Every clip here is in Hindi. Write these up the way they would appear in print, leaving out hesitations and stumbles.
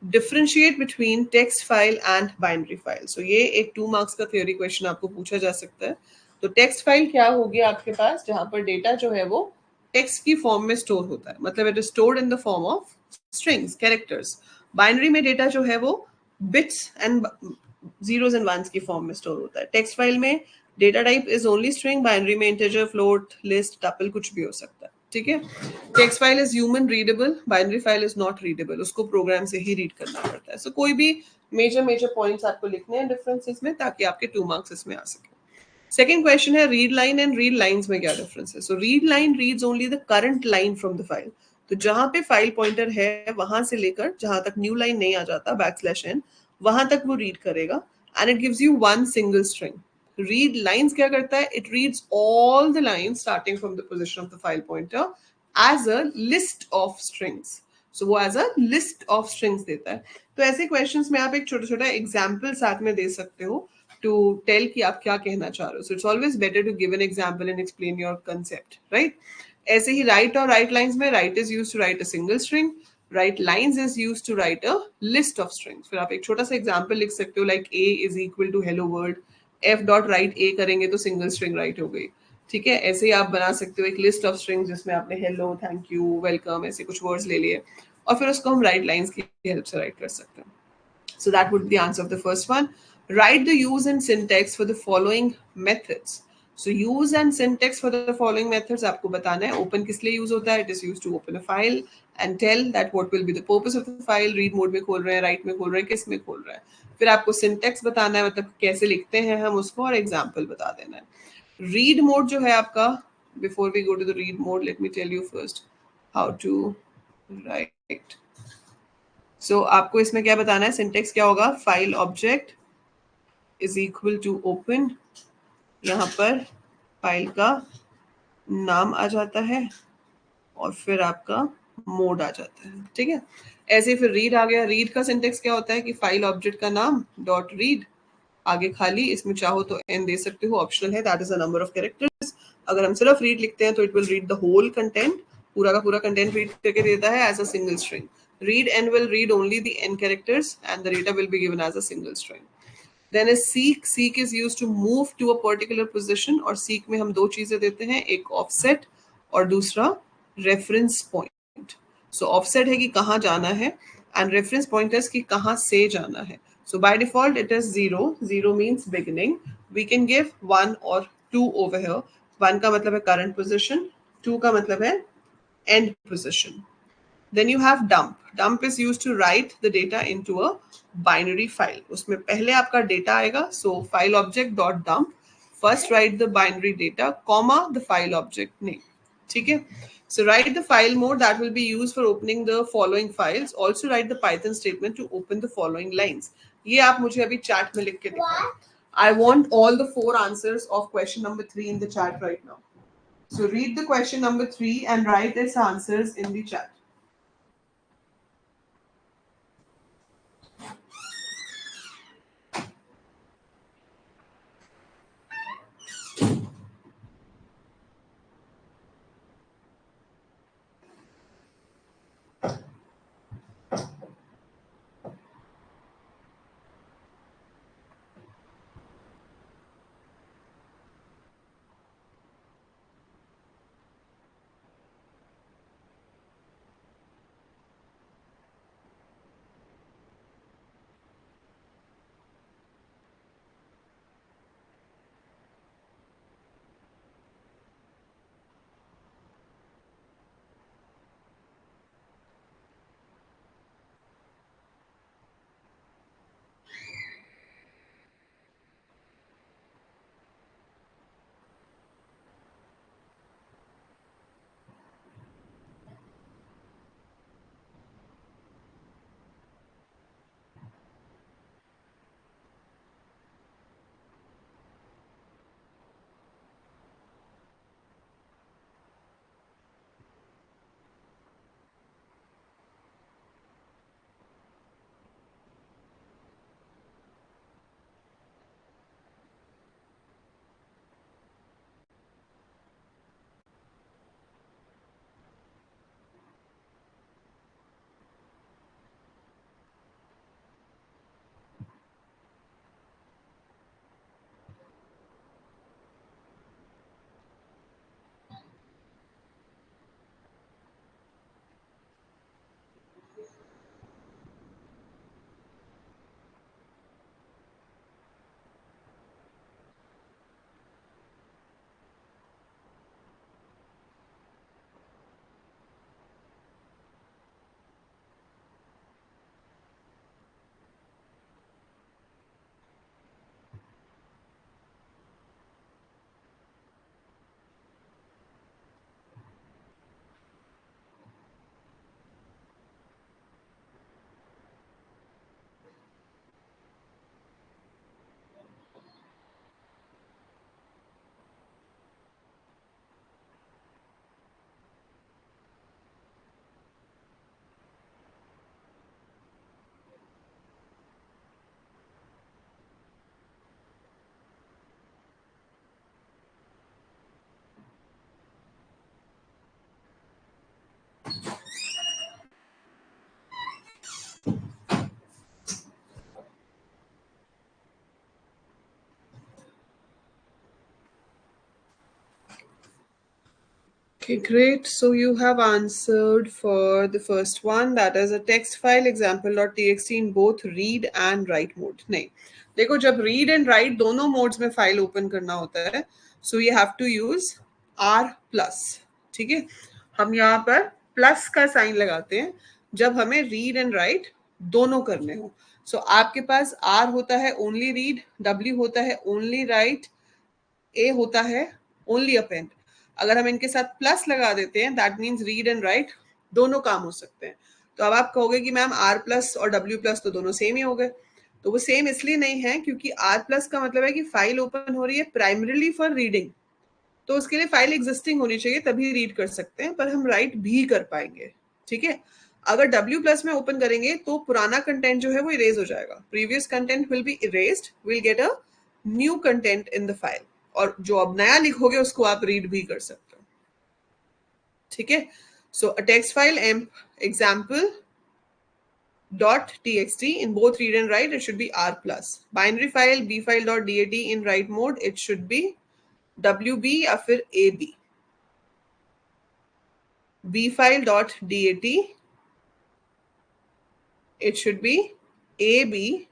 Differentiate between text file and binary file. So ये एक 2 मार्क्स का थ्योरी क्वेश्चन आपको पूछा जा सकता है। तो टेक्स्ट फाइल क्या होगी आपके पास, जहां पर डेटा जो है वो टेक्स्ट की फॉर्म में स्टोर होता है, मतलब it is stored in the form of strings, characters. Binary में डेटा जो है वो bits and zeros and ones की फॉर्म में स्टोर होता है। टेक्स्ट फाइल में data type is only string, binary में इंटीजर, फ्लोट, लिस्ट, टपल कुछ भी हो सकता है। ठीक है, text file is human readable, binary file is not readable, उसको प्रोग्राम से ही रीड करना पड़ता है। सो कोई भी मेजर पॉइंट्स आपको लिखने हैं डिफरेंसेस में, ताकि आपके 2 मार्क्स इसमें आ सके। सेकेंड क्वेश्चन है read line and read lines में क्या डिफरेंस है। So read line reads only the current line from the file. तो जहां पे फाइल पॉइंटर है वहां से लेकर जहां तक न्यू लाइन नहीं आ जाता \n, वहां तक वो रीड करेगा, and it gives you one single string. Read lines क्या करता है, it reads all the lines starting from the position of the file pointer as a list of strings. So वो as a list of strings देता है। तो ऐसे क्वेश्चंस में आप एक छोटा छोटा एग्जाम्पल साथ में दे सकते हो टू टेल कि आप क्या कहना चाह रहे हो। So it's always better to give an example and explain your concept, right. ऐसे ही राइट और राइट लाइन्स में write is use to write a single string, write lines is use to write a list of strings. फिर आप एक छोटा सा एग्जाम्पल लिख सकते हो, like a is equal to hello world, F dot write a करेंगे तो सिंगल स्ट्रिंग राइट हो गई। ठीक है, ऐसे ही आप बना सकते हो एक लिस्ट ऑफ स्ट्रिंग्स जिसमें आपने हेलो, थैंक यू, वेलकम ऐसे कुछ वर्ड्स ले लिए, और फिर उसको हम राइट लाइन्स की हेल्प से राइट कर सकते हैं। So that would be the answer of the first one. Write the use and syntax for the following methods. So use and syntax for the following methods आपको बताना है। Open किस लिए use होता है? It is used to open a file and tell that what will be the purpose of the file. Read mode में खोल रहे हैं, write में खोल रहे हैं, किस में खोल रहे हैं। फिर आपको syntax बताना है, मतलब कैसे लिखते हैं हम उसको, और example बता देना है। Read mode जो है आपका, before we go to the read mode, let me tell you first how to write. सो आपको इसमें क्या बताना है, सिंटेक्स क्या होगा, file object is equal to open, यहाँ पर फाइल का नाम आ जाता है और फिर आपका मोड आ जाता है। ठीक है, ऐसे फिर रीड आ गया। रीड का सिंटेक्स क्या होता है कि फाइल ऑब्जेक्ट का नाम डॉट रीड, आगे खाली, इसमें चाहो तो एन दे सकते हो, ऑप्शनल है, that is a number of characters. अगर हम सिर्फ रीड लिखते हैं तो it will read the whole content, पूरा का पूरा कंटेंट रीड करके देता है as a single string. Read n will read only the n characters and the data will be given as a single string. Then is seek. Seek is used to move to a particular position, और seek में हम दो चीजें देते हैं, एक offset और दूसरा reference point. So offset है कि कहाँ जाना है and reference point is कि कहाँ से जाना है. So by default it is 0. 0 means beginning. We can give 1 or 2 over here. 1 का मतलब है current position, 2 का मतलब है end position. Then you have dump. Dump is used to write the data into a binary file. उसमें पहले आपका data आएगा, so file object dot dump. First write the binary data, comma the file object name. ठीक है? So write the file mode that will be used for opening the following files. Also write the Python statement to open the following lines. ये आप मुझे अभी chat में लिख के दिखाओ. I want all the 4 answers of question number 3 in the chat right now. So read the question number 3 and write its answers in the chat. Okay, great. So you have answered for the first one, that is a text file example.txt in both read and write mode. नहीं, देखो जब read and write दोनों modes में फाइल ओपन करना होता है, so you have to use R plus. ठीक है, हम यहाँ पर प्लस का साइन लगाते हैं जब हमें रीड एंड राइट दोनों करने हो. सो आपके पास R होता है ओनली रीड, W होता है ओनली राइट, ए होता है ओनली अपेंड. अगर हम इनके साथ प्लस लगा देते हैं that means read and right दोनों काम हो सकते हैं. तो अब आप कहोगे कि मैम आर प्लस और डब्ल्यू प्लस तो दोनों सेम ही हो गए. तो वो सेम इसलिए नहीं है क्योंकि आर प्लस का मतलब है कि फाइल ओपन हो रही है प्राइमरीली फॉर रीडिंग, तो उसके लिए फाइल एग्जिस्टिंग होनी चाहिए तभी रीड कर सकते हैं, पर हम राइट भी कर पाएंगे. ठीक है, अगर W प्लस में ओपन करेंगे तो पुराना कंटेंट जो है वो इरेज हो जाएगा, previous content will be erased, will get a new content in the file, और जो अब नया लिखोगे उसको आप रीड भी कर सकते हो. ठीक है, so a text file example dot txt in both read and write, it should be R plus. Binary file bfile.dat in write mode, it should be WB या फिर AB. bfile.dat, it should be AB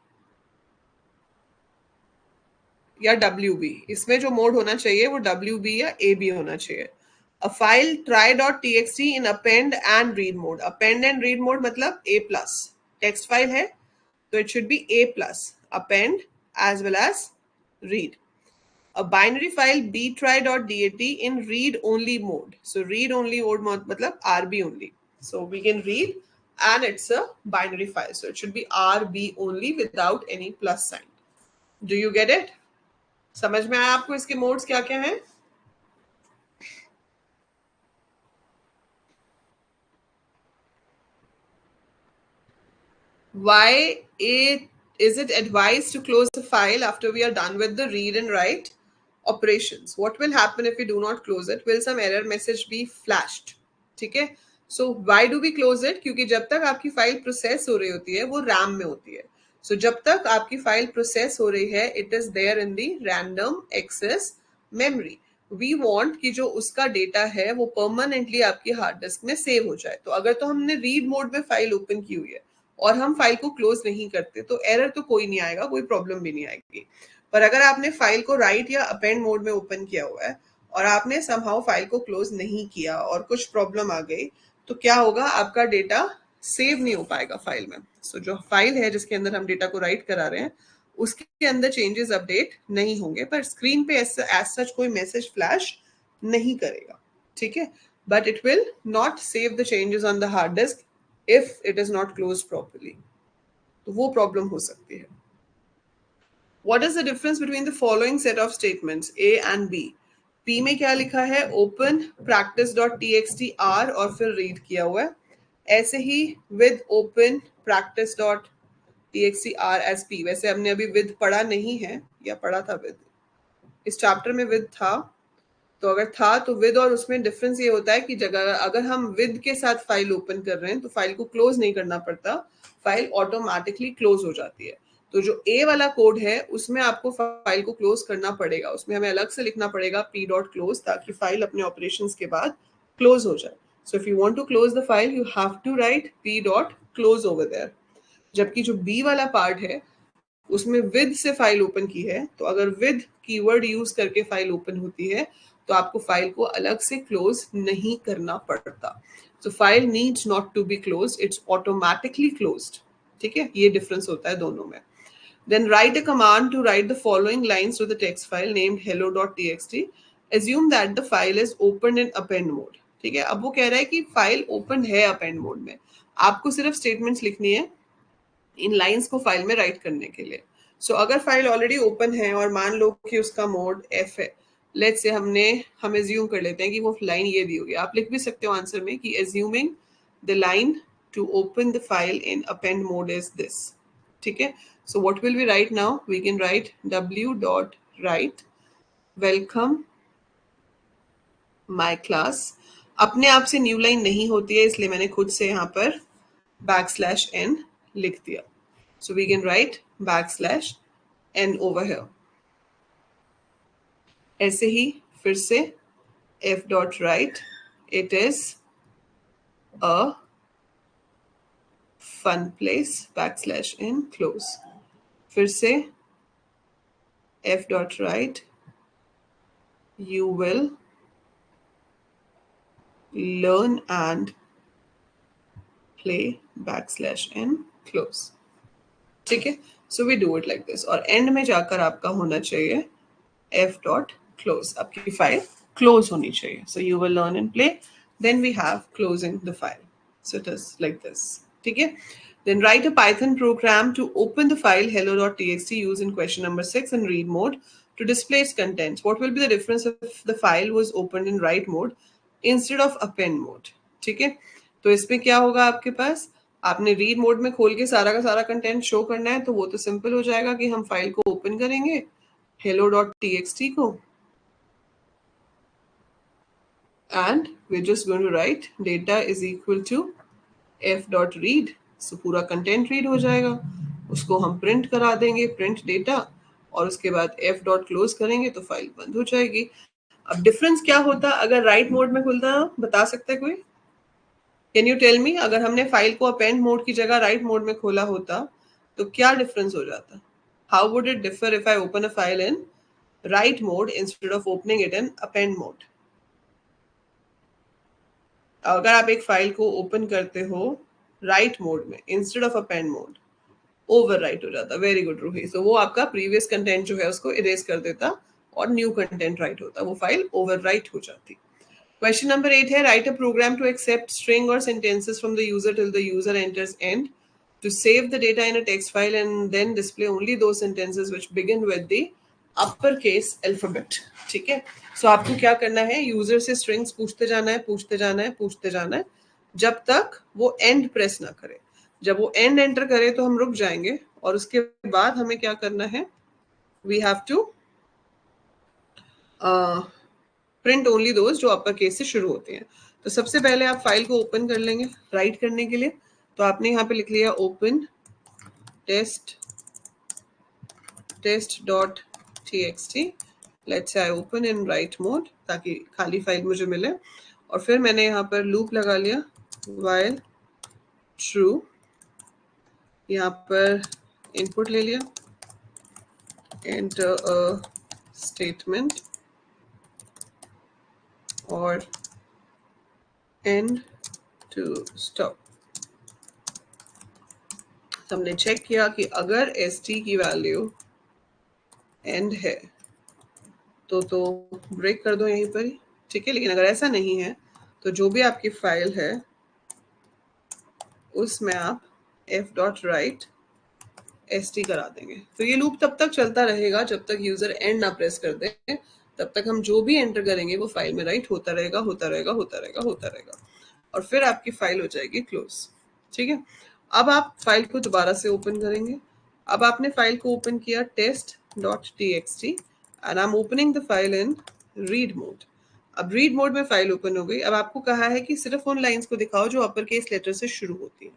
या WB. इसमें जो मोड होना चाहिए वो WB या AB होना चाहिए. A file try.txt in append and read mode. Append and read mode मतलब A प्लस. टेक्स्ट फाइल है तो it should be A plus append as well as read. A binary file btry.dat in read only mode. So read only mode matlab RB only. So we can read and it's a binary file. So it should be RB only without any plus sign. Do you get it? समझ में आया आपको इसके मोड्स क्या क्या हैं? Why is it advised to close the file after we are done with the read and write operations? What will happen if we do not close it? Will some error message be flashed? ठीक है, so why do we close it? क्योंकि जब तक आपकी फाइल प्रोसेस हो रही होती है वो रैम में होती है. So जब तक आपकी फाइल प्रोसेस हो रही है it is there in the random access memory. We want कि जो उसका डेटा है वो परमानेंटली आपकी हार्ड डिस्क में सेव हो जाए. तो अगर तो हमने रीड मोड में फाइल ओपन की हुई है और हम फाइल को क्लोज नहीं करते तो एरर तो कोई नहीं आएगा, कोई प्रॉब्लम भी नहीं आएगी. पर अगर आपने फाइल को राइट या अपेंड मोड में ओपन किया हुआ है और आपने समहाउ फाइल को क्लोज नहीं किया और कुछ प्रॉब्लम आ गई तो क्या होगा, आपका डेटा सेव नहीं हो पाएगा फाइल में. सो जो फाइल है जिसके अंदर हम डेटा को राइट करा रहे हैं उसके अंदर चेंजेस अपडेट नहीं होंगे, पर स्क्रीन पे एज सच कोई मैसेज फ्लैश नहीं करेगा. ठीक है, but it will not save the changes on the hard disk if it is not close properly. तो वो प्रॉब्लम हो सकती है. What is the difference between the following set of statements A and B? P में क्या लिखा है, open practice.txt R और फिर read किया हुआ है. ऐसे ही with open practice.txt R as P. वैसे हमने अभी with पढ़ा नहीं है या पढ़ा था with, इस चैप्टर में with था, तो अगर था तो विद और उसमें डिफरेंस ये होता है कि जगह अगर हम विद के साथ फाइल ओपन कर रहे हैं तो फाइल को क्लोज नहीं करना पड़ता, फाइल ऑटोमेटिकली क्लोज हो जाती है. तो जो ए वाला कोड है उसमें आपको फाइल को क्लोज करना पड़ेगा, उसमें हमें अलग से लिखना पड़ेगा पी डॉट क्लोज ताकि फाइल अपने ऑपरेशन के बाद क्लोज हो जाए. So if you want to close the file you have to write P dot close over there. जबकि जो बी वाला पार्ट है उसमें विद से फाइल ओपन की है, तो अगर विद कीवर्ड यूज करके फाइल ओपन होती है तो आपको फाइल को अलग से क्लोज नहीं करना पड़ता. So file needs not to be close, it's automatically closed. ठीक है, ये डिफरेंस होता है दोनों में. Then write a command to write the following lines to the text file named hello.txt. Assume that the file is opened in append mode. ठीक है, अब वो कह रहा है कि फाइल ओपन है अपेंड मोड में, आपको सिर्फ स्टेटमेंट्स लिखनी है इन लाइंस को फाइल में राइट करने के लिए. सो अगर फाइल ऑलरेडी ओपन है और मान लो कि उसका मोड एफ है, लेट्स से हम एज्यूम कर लेते हैं कि वो लाइन ये दी होगी. आप लिख भी सकते हो आंसर में कि assuming the line to open the file in append mode is this. ठीक है, so what will we write now, we can write w dot write welcome my class. अपने आप से न्यू लाइन नहीं होती है इसलिए मैंने खुद से यहाँ पर \n लिख दिया. So we can write \n over here. ऐसे ही फिर से f dot write it is a fun place \n close. फिर से f dot write you will learn and play \n close. ठीक है, so we do it like this, और एंड में जाकर आपका होना चाहिए f dot close, आपकी फाइल क्लोज होनी चाहिए. So you will learn and play, then we have closing the file. So it is like this. ठीक है, then write a Python program to open the file hello.txt used in question number 6 in read mode to display its contents. What will be the difference if the file was opened in write mode instead of append mode? ठीक है, तो इसमें क्या होगा, आपके पास आपने रीड मोड में खोल के सारा का सारा कंटेंट शो करना है, तो वो तो सिंपल हो जाएगा कि हम फाइल को ओपन करेंगे hello.txt को, and we're just going to write data is equal to f dot read. सो पूरा कंटेंट रीड हो जाएगा, उसको हम प्रिंट करा देंगे, प्रिंट डेटा, और उसके बाद f डॉट क्लोज करेंगे तो फाइल बंद हो जाएगी. अब डिफरेंस क्या होता अगर राइट मोड में खुलता, बता सकता है कोई? कैन यू टेल मी, अगर हमने फाइल को अपेंड मोड की जगह राइट मोड में खोला होता तो क्या डिफरेंस हो जाता? How would it differ if I open a file in right mode instead of opening it in append mode? अगर आप एक फाइल को ओपन करते हो राइट मोड में instead of append mode, over right हो जाता. Very good Ruhi. सो वो आपका प्रीवियस कंटेंट जो है उसको इरेज कर देता और न्यू कंटेंट राइट होता, वो फाइल ओवर राइट हो जाती. क्वेश्चन नंबर 8 है, write a program to accept string और sentences from the user till the user enters end to save the data in a text file and then display only those sentences which begin with the uppercase alphabet. ठीक है, सो आपको क्या करना है, यूजर से स्ट्रिंग्स पूछते जाना है, पूछते जाना है, पूछते जाना है, जब तक वो एंड प्रेस ना करे. जब वो एंड एंटर करे तो हम रुक जाएंगे, और उसके बाद हमें क्या करना है, we have to print only those जो अपर केस से शुरू होते हैं. तो सबसे पहले आप फाइल को ओपन कर लेंगे राइट करने के लिए, तो आपने यहाँ पे लिख लिया open test.txt. Let's I open in right mode ताकि खाली फाइल मुझे मिले, और फिर मैंने यहाँ पर लूप लगा लिया while ट्रू, यहाँ पर इनपुट ले लिया, एंटर अ स्टेटमेंट और एंड टू स्टॉप. हमने चेक किया कि अगर st की वैल्यू एंड है तो ब्रेक कर दो यहीं पर ही. ठीक है, लेकिन अगर ऐसा नहीं है तो जो भी आपकी फाइल है उसमें आप f डॉट राइट st करा देंगे. तो ये लूप तब तक चलता रहेगा जब तक यूजर एंड ना प्रेस कर दे, तब तक हम जो भी एंटर करेंगे वो फाइल में राइट होता रहेगा, होता रहेगा, होता रहेगा, होता रहेगा, और फिर आपकी फाइल हो जाएगी क्लोज. ठीक है, अब आप फाइल को दोबारा से ओपन करेंगे. अब आपने फाइल को ओपन किया test.txt and I am opening the file in read mode. अब रीड मोड में फाइल ओपन हो गई. अब आपको कहा है कि सिर्फ उन लाइंस को दिखाओ जो अपर केस लेटर से शुरू होती हैं.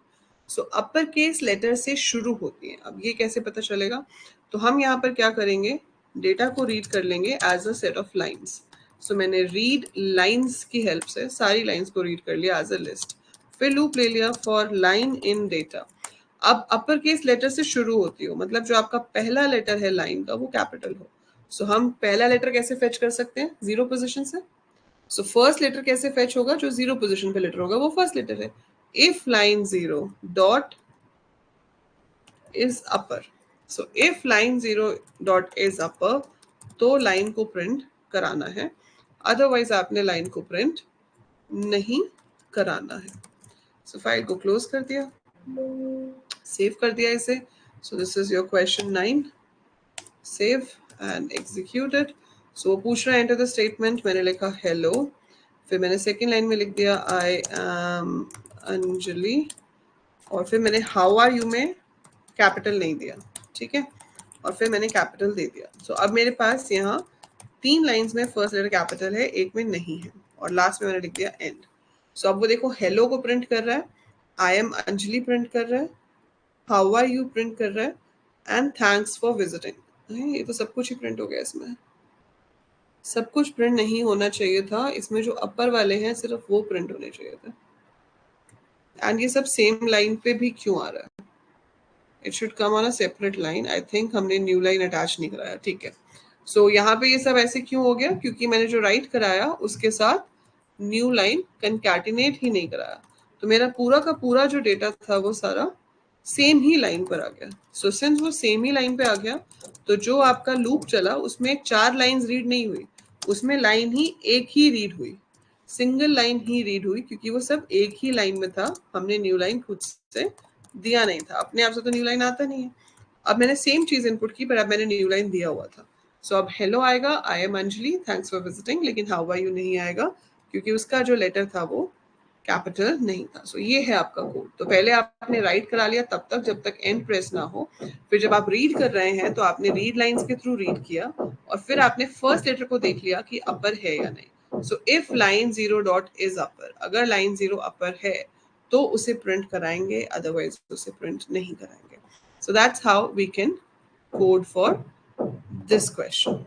सो अपर केस लेटर से शुरू होती हैं. अब ये कैसे पता चलेगा, तो हम यहाँ पर क्या करेंगे, डेटा को रीड कर लेंगे as a set of lines. So मैंने रीड लाइंस की हेल्प से सारी लाइंस को रीड कर लिया एज अ लिस्ट. फिर लूप ले लिया फॉर लाइन इन डेटा. अब अपर केस लेटर से शुरू होती हो, मतलब जो आपका पहला लेटर है लाइन का वो कैपिटल हो. सो हम पहला लेटर कैसे फेच कर सकते हैं, जीरो पोजीशन से. सो फर्स्ट लेटर कैसे फेच होगा, जो जीरो पोजीशन पे लेटर होगा वो फर्स्ट लेटर है. If line zero dot is upper, so if line zero dot is upper तो लाइन को प्रिंट कराना है, अदरवाइज आपने लाइन को प्रिंट नहीं कराना है. सो फाइल को क्लोज कर दिया, सेव कर दिया इसे. So this is your question 9. Save and execute it. So वो पूछ रहा है एंटर द स्टेटमेंट, मैंने लिखा हेलो, फिर मैंने सेकेंड लाइन में लिख दिया आई एम अंजलि, और फिर मैंने हाउ आर यू में कैपिटल नहीं दिया. ठीक है, और फिर मैंने कैपिटल दे दिया. सो अब मेरे पास यहाँ 3 लाइंस में फर्स्ट लेटर कैपिटल है, एक में नहीं है, और लास्ट में मैंने लिख दिया एंड. सो अब वो देखो हेलो को प्रिंट कर रहा है, आई एम अंजलि प्रिंट कर रहा है, हाउ आर यू प्रिंट कर रहा है, एंड थैंक्स फॉर विजिटिंग. ये तो सब कुछ ही प्रिंट हो गया इसमें. सब कुछ प्रिंट नहीं होना चाहिए था, इसमें जो अपर वाले हैं सिर्फ वो प्रिंट होने चाहिए थे। एंड ये सब सेम लाइन पे भी क्यों आ रहा है? It should come on a separate line. I think हमने न्यू लाइन अटैच नहीं कराया, ठीक है। सो यहाँ पे ये सब ऐसे क्यों हो गया? क्योंकि मैंने जो राइट कराया उसके साथ न्यू लाइन कंकैटिनेट ही नहीं कराया, तो मेरा पूरा का पूरा जो डेटा था वो सारा सेम ही लाइन पर आ गया। सो सिंस वो सेम ही लाइन पे आ गया, तो जो आपका लूप चला उसमें 4 लाइंस रीड नहीं हुई, उसमें लाइन ही एक ही रीड हुई, सिंगल लाइन ही रीड हुई, क्योंकि वो सब एक ही लाइन में था। हमने न्यू लाइन खुद से दिया नहीं था, अपने आप से तो न्यू लाइन आता नहीं है। अब मैंने सेम चीज इनपुट की, पर अब मैंने न्यू लाइन दिया हुआ था। सो अब हेलो आएगा, I am Anjali, thanks for visiting, लेकिन हाउ आर यू नहीं आएगा, क्योंकि उसका जो लेटर था वो कैपिटल नहीं था। सो ये है आपका कोड। तो पहले आपने राइट करा लिया तब तक जब तक एंड प्रेस ना हो, फिर जब आप रीड कर रहे हैं तो आपने रीड लाइंस के थ्रू रीड किया, और फिर आपने फर्स्ट लेटर को देख लिया कि अपर है या नहीं। So if line 0 dot is upper, अगर लाइन 0 अपर है तो उसे प्रिंट कराएंगे, अदरवाइज उसे प्रिंट नहीं कराएंगे। So that's how we can code for this question,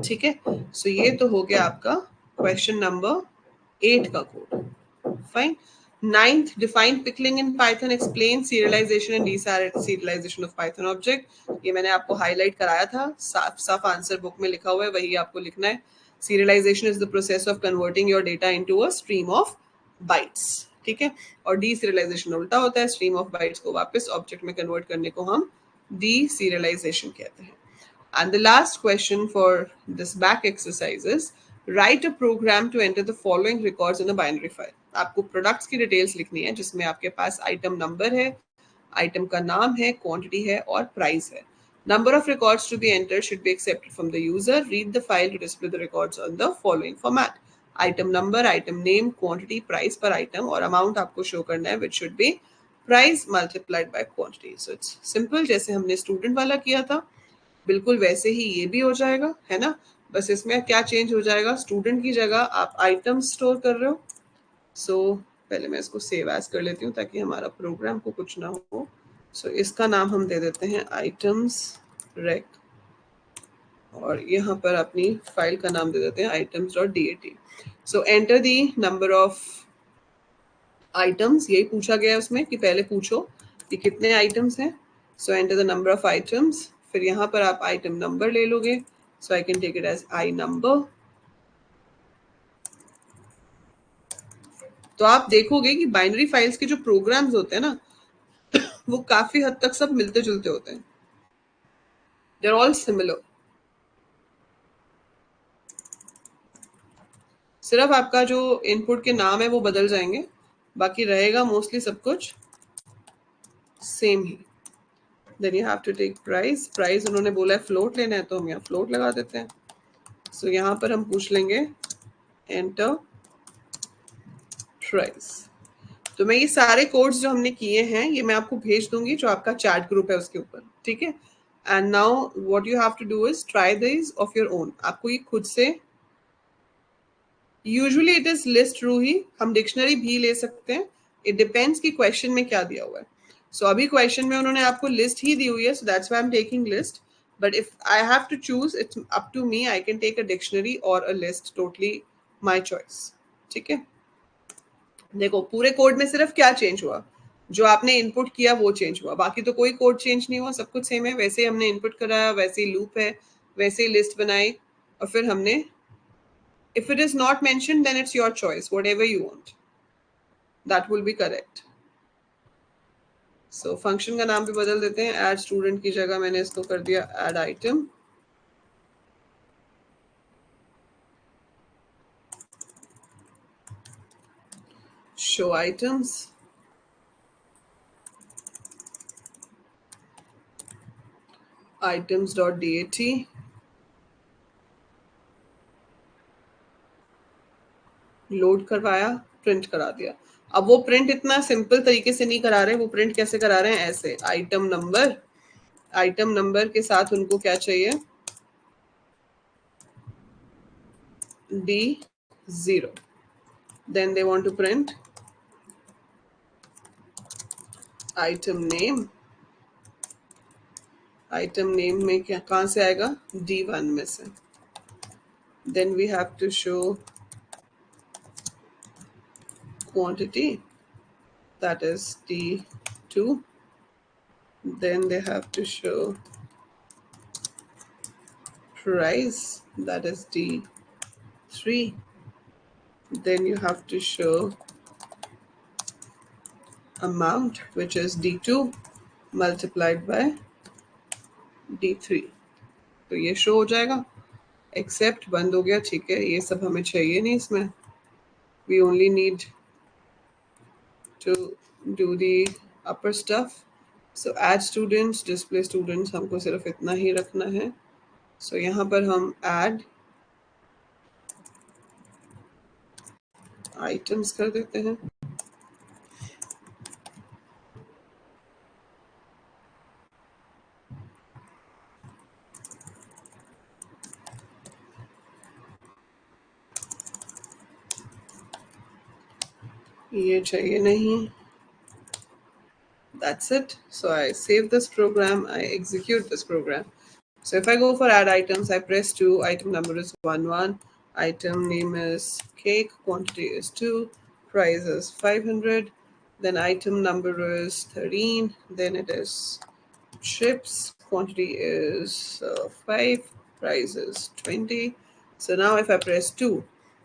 ठीक है। सो ये तो हो गया आपका क्वेश्चन नंबर 8 का code. Fine. Ninth, define pickling in Python, explain serialization and deserialization of Python object। ये मैंने आपको हाईलाइट कराया था, साफ साफ आंसर बुक में लिखा हुआ है, वही आपको लिखना है। Serialization is the process of converting your data into a stream of bytes, ठीक है। और deserialization उल्टा होता है, stream of bytes को वापस ऑब्जेक्ट में कन्वर्ट करने को हम deserialization कहते हैं। And the last question for this back exercise is write a program to enter the following records in a binary file। आपको प्रोडक्ट्स की डिटेल्स लिखनी है, जिसमें आपके पास आइटम नंबर है, आइटम का नाम है, क्वांटिटी है और प्राइस है। Number of records to be entered should be accepted from the user. Read the file to display the records on the following format: item number, item name, quantity, price per item, और amount आपको शो करना है, which should be price multiplied by quantity। So it's simple, जैसे हमने स्टूडेंट वाला किया था बिल्कुल वैसे ही ये भी हो जाएगा, है ना। बस इसमें क्या चेंज हो जाएगा, स्टूडेंट की जगह आप आइटम स्टोर कर रहे हो। सो पहले मैं इसको सेव एज कर लेती हूँ ताकि हमारा प्रोग्राम को कुछ ना हो। सो इसका नाम हम दे देते हैं आइटम्स रेक, और यहाँ पर अपनी फाइल का नाम दे देते हैं items.dat। So enter the number of items, यही पूछा गया है उसमें कि पहले पूछो कि कितने आइटम्स हैं। So enter the number of items, फिर यहाँ पर आप आइटम नंबर ले लोगे। So I can take it as I number. तो आप देखोगे कि बाइनरी फाइल्स के जो प्रोग्राम्स होते हैं ना, वो काफी हद तक सब मिलते जुलते होते हैं, दे आर ऑल सिमिलर। सिर्फ आपका जो इनपुट के नाम है वो बदल जाएंगे, बाकी रहेगा मोस्टली सब कुछ सेम ही। Then you have to take price. Price उन्होंने बोला है फ्लोट लेना है, तो हम यहाँ फ्लोट लगा देते हैं। सो यहाँ पर हम पूछ लेंगे एंटर प्राइस। तो मैं ये सारे कोड्स जो हमने किए हैं ये मैं आपको भेज दूंगी, जो आपका चैट ग्रुप है उसके ऊपर, ठीक है। And now what you have to do is try this of your own. आपको ये खुद से, usually it is list through ही, हम डिक्शनरी भी ले सकते हैं, इट डिपेंड्स कि क्वेश्चन में क्या दिया हुआ है। सो अभी क्वेश्चन में उन्होंने आपको लिस्ट ही दी हुई है, so that's why I am taking list. But if I have to choose, it's up to me, I can take a dictionary और a list, totally my choice, ठीक है। देखो पूरे कोड में सिर्फ क्या चेंज हुआ, जो आपने इनपुट किया वो चेंज हुआ, बाकी तो कोई कोड चेंज नहीं हुआ, सब कुछ सेम है। वैसे ही हमने इनपुट कराया, वैसे ही लूप है, वैसे ही लिस्ट बनाई, और फिर हमने, if it is not mentioned then it's your choice, whatever you want, that will be correct। so function का नाम भी बदल देते हैं, add student की जगह मैंने इसको कर दिया add item। show items, items.dat, load करवाया, प्रिंट करा दिया। अब वो प्रिंट इतना सिंपल तरीके से नहीं करा रहे, वो प्रिंट कैसे करा रहे हैं, ऐसे आइटम नंबर, आइटम नंबर के साथ उनको क्या चाहिए, D0, then they want to print item name। Item name में क्या, कहाँ से आएगा, D1 में से। then we have to show quantity, that is D2, then they have to show price, that is D3, then you have to show amount, which is D2 multiplied by D3. तो ये शो हो जाएगा, एक्सेप्ट बंद हो गया, ठीक है, ये सब हमें चाहिए नहीं इसमें, we only need to do the upper stuff. So add students, display students, हमको सिर्फ इतना ही रखना है. So यहाँ पर हम add items कर देते हैं. ये चाहिए नहीं. That's it. So I save this program, I execute this program. So if I go for add items, I press 2, item number is 11, item name is cake, quantity is 2, price is 500, then item number is 13, then it is chips, quantity is 5, price is 20. So now if I press 2,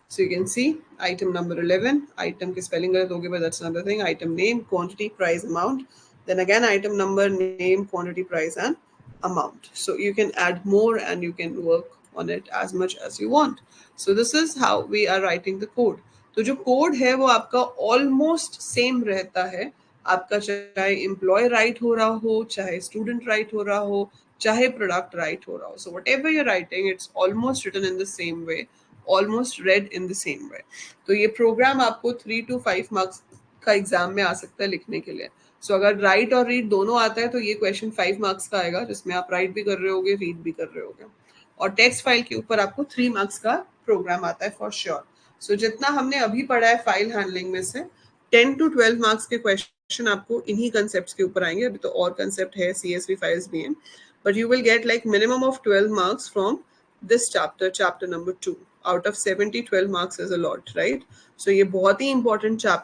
so you can see item number 11, item ki spelling galat hogi, but that's another thing, item name, quantity, price, amount, then again item number, name, quantity, price and amount. So you can add more and you can work on it as much as you want. So this is how we are writing the code. तो जो कोड है वो आपका ऑलमोस्ट सेम रहता है, आपका चाहे एम्प्लॉय राइट हो रहा हो, चाहे स्टूडेंट राइट हो रहा हो, चाहे प्रोडक्ट राइट हो रहा हो. So whatever you're writing, it's almost written in the same way, almost read in the same way. तो ये प्रोग्राम आपको 3 to 5 मार्क्स का एग्जाम में आ सकता है लिखने के लिए. सो अगर राइट और रीड दोनों आता है तो ये क्वेश्चन 5 मार्क्स का आएगा, जिसमें आप राइट भी कर रहे होगे, रीड भी कर रहे होगे. और टेक्स्ट फाइल के ऊपर आपको 3 मार्क्स का प्रोग्राम आता है फॉर श्योर. सो जितना हमने अभी पढ़ा है फाइल हैंडलिंग में से 10 to 12 मार्क्स के क्वेश्चन आपको इन्हीं कंसेप्ट के ऊपर आएंगे. अभी तो और कंसेप्ट है, CSV फाइल्स भी हैं, but you will get like minimum of 12 marks from this chapter number 2. Out of 70, 12 marks is a lot, right? So ये बहुत ही इंपॉर्टेंट चैप्टर